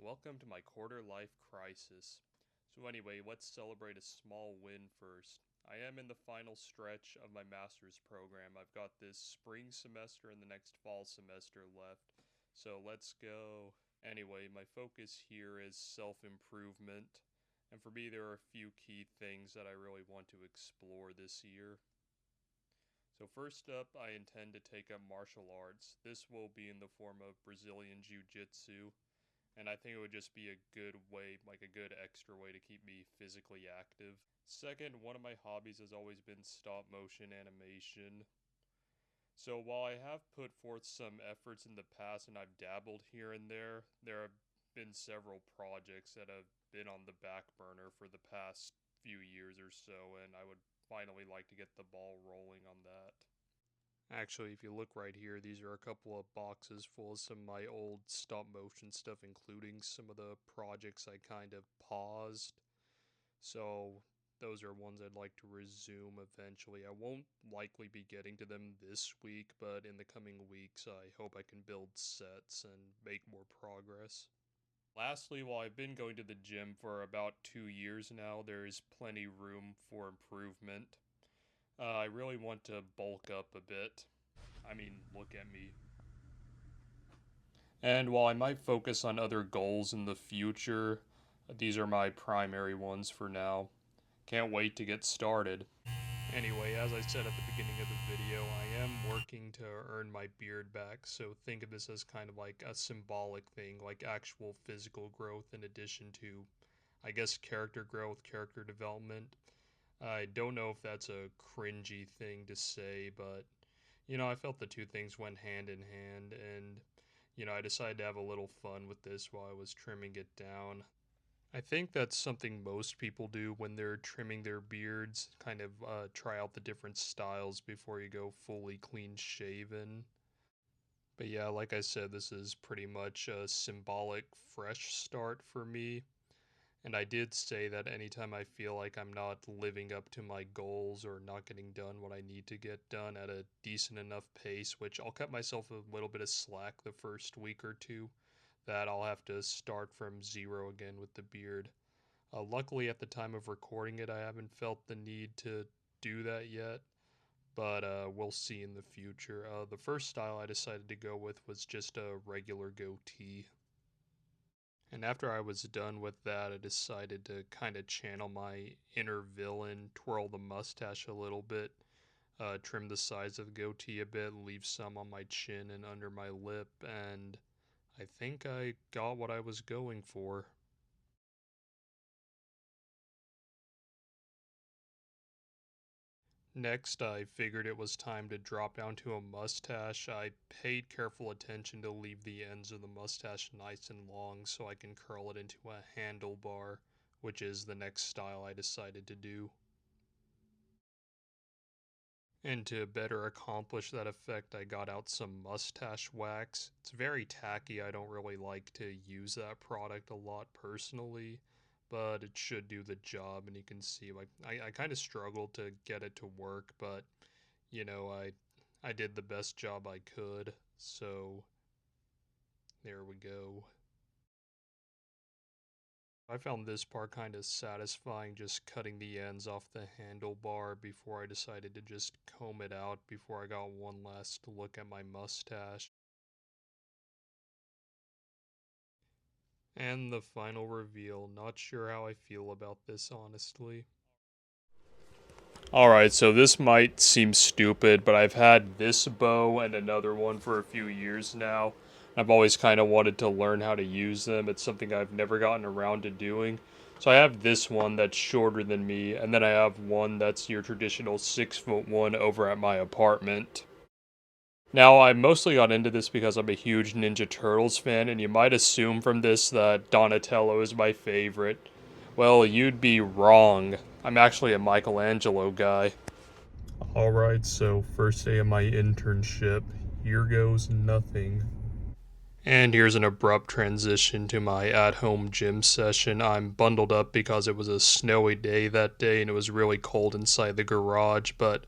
welcome to my quarter life crisis. So anyway, let's celebrate a small win first. I am in the final stretch of my master's program. I've got this spring semester and the next fall semester left. So let's go. Anyway, my focus here is self-improvement. And for me, there are a few key things that I really want to explore this year. So first up, I intend to take up martial arts. This will be in the form of Brazilian Jiu-Jitsu, and I think it would just be a good way, like a good extra way to keep me physically active. Second, one of my hobbies has always been stop motion animation. So while I have put forth some efforts in the past and I've dabbled here and there have been several projects that have been on the back burner for the past few years or so, and I would finally like to get the ball rolling on that. Actually, if you look right here, these are a couple of boxes full of some of my old stop motion stuff, including some of the projects I kind of paused. So, those are ones I'd like to resume eventually. I won't likely be getting to them this week, but in the coming weeks, I hope I can build sets and make more progress. Lastly, while I've been going to the gym for about 2 years now, there is plenty room for improvement. I really want to bulk up a bit. I mean, look at me. And while I might focus on other goals in the future, these are my primary ones for now. Can't wait to get started. Anyway, as I said at the beginning of the video, I am working to earn my beard back, so think of this as kind of like a symbolic thing, like actual physical growth in addition to, I guess, character growth, character development. I don't know if that's a cringy thing to say, but I felt the two things went hand in hand, and I decided to have a little fun with this while I was trimming it down. I think that's something most people do when they're trimming their beards, kind of try out the different styles before you go fully clean shaven. But yeah, like I said, this is pretty much a symbolic fresh start for me. And I did say that anytime I feel like I'm not living up to my goals or not getting done what I need to get done at a decent enough pace, which I'll cut myself a little bit of slack the first week or two, that I'll have to start from zero again with the beard. Luckily, at the time of recording it, I haven't felt the need to do that yet, but we'll see in the future. The first style I decided to go with was just a regular goatee. And after I was done with that, I decided to kind of channel my inner villain, twirl the mustache a little bit, trim the sides of the goatee a bit, leave some on my chin and under my lip, and I think I got what I was going for. Next, I figured it was time to drop down to a mustache. I paid careful attention to leave the ends of the mustache nice and long so I can curl it into a handlebar, which is the next style I decided to do. And to better accomplish that effect, I got out some mustache wax. It's very tacky. I don't really like to use that product a lot personally, but it should do the job. And you can see, like, I kind of struggled to get it to work, but I did the best job I could. So there we go. I found this part kind of satisfying, just cutting the ends off the handlebar before I decided to just comb it out before I got one last look at my mustache. And the final reveal. Not sure how I feel about this, honestly. Alright, so this might seem stupid, but I've had this bow and another one for a few years now. I've always kind of wanted to learn how to use them. It's something I've never gotten around to doing. So I have this one that's shorter than me, and then I have one that's your traditional 6 foot one over at my apartment. Now, I mostly got into this because I'm a huge Ninja Turtles fan, and you might assume from this that Donatello is my favorite. Well, you'd be wrong. I'm actually a Michelangelo guy. Alright, so first day of my internship. Here goes nothing. And here's an abrupt transition to my at-home gym session. I'm bundled up because it was a snowy day that day and it was really cold inside the garage, but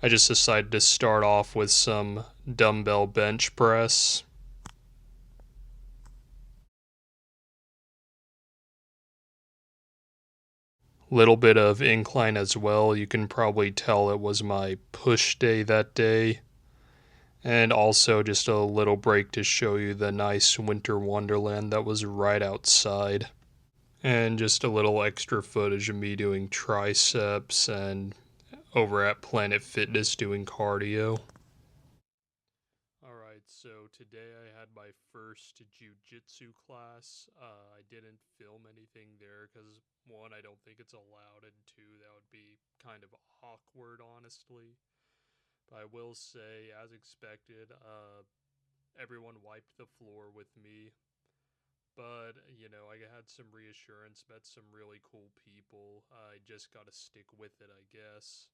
I just decided to start off with some dumbbell bench press. Little bit of incline as well. You can probably tell it was my push day that day. And also just a little break to show you the nice winter wonderland that was right outside. And just a little extra footage of me doing triceps and over at Planet Fitness doing cardio. Alright, so today I had my first jiu-jitsu class. I didn't film anything there because, one, I don't think it's allowed, and two, that would be kind of awkward, honestly. But I will say, as expected, everyone wiped the floor with me. But, I had some reassurance, met some really cool people. I just got to stick with it, I guess.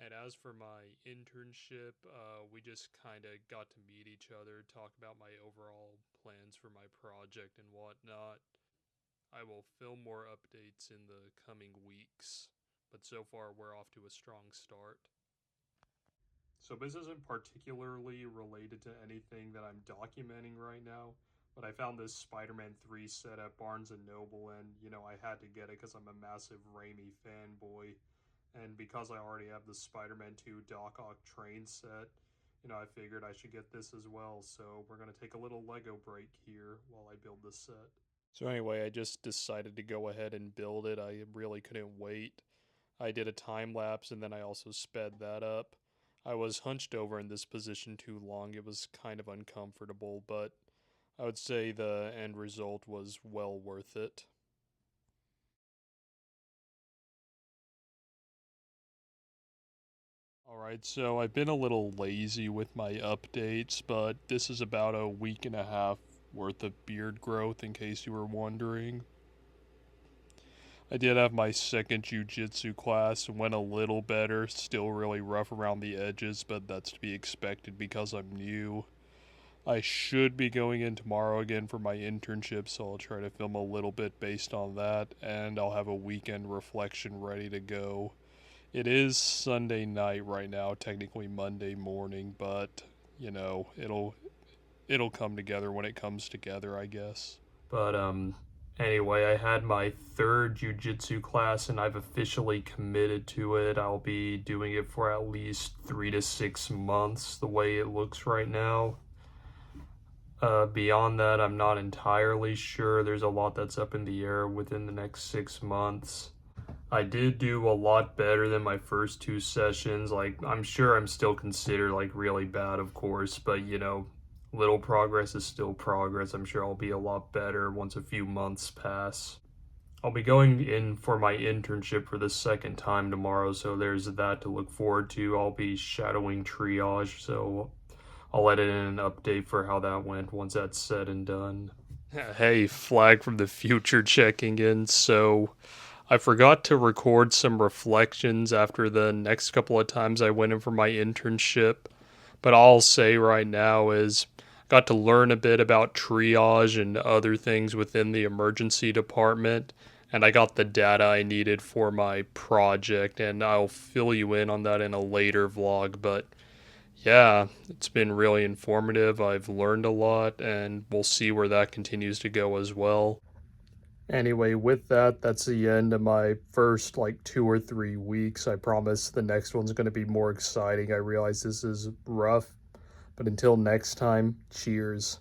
And as for my internship, we just kind of got to meet each other, talk about my overall plans for my project and whatnot. I will film more updates in the coming weeks, but so far we're off to a strong start. So this isn't particularly related to anything that I'm documenting right now, but I found this Spider-Man 3 set at Barnes & Noble, and, I had to get it because I'm a massive Raimi fanboy. And because I already have the Spider-Man 2 Doc Ock train set, I figured I should get this as well. So we're going to take a little Lego break here while I build this set. So anyway, I just decided to go ahead and build it. I really couldn't wait. I did a time lapse and then I also sped that up. I was hunched over in this position too long. It was kind of uncomfortable, but I would say the end result was well worth it. Alright, so I've been a little lazy with my updates, but this is about a week and a half worth of beard growth in case you were wondering. I did have my second jiu-jitsu class and went a little better, still really rough around the edges, but that's to be expected because I'm new. I should be going in tomorrow again for my internship, so I'll try to film a little bit based on that, and I'll have a weekend reflection ready to go. It is Sunday night right now, technically Monday morning, but it'll come together when it comes together, I guess. But anyway, I had my third jiu-jitsu class and I've officially committed to it. I'll be doing it for at least 3 to 6 months the way it looks right now. Beyond that, I'm not entirely sure. There's a lot that's up in the air within the next 6 months. I did do a lot better than my first 2 sessions. I'm sure I'm still considered, really bad, of course, but, little progress is still progress. I'm sure I'll be a lot better once a few months pass. I'll be going in for my internship for the second time tomorrow, so there's that to look forward to. I'll be shadowing triage, so I'll edit in an update for how that went once that's said and done. Hey, Flagg from the future checking in. So I forgot to record some reflections after the next couple of times I went in for my internship. But all I'll say right now is got to learn a bit about triage and other things within the emergency department. And I got the data I needed for my project, and I'll fill you in on that in a later vlog. But yeah, it's been really informative. I've learned a lot, and we'll see where that continues to go as well. Anyway, with that, that's the end of my first 2 or 3 weeks. I promise the next one's going to be more exciting. I realize this is rough, but until next time, cheers.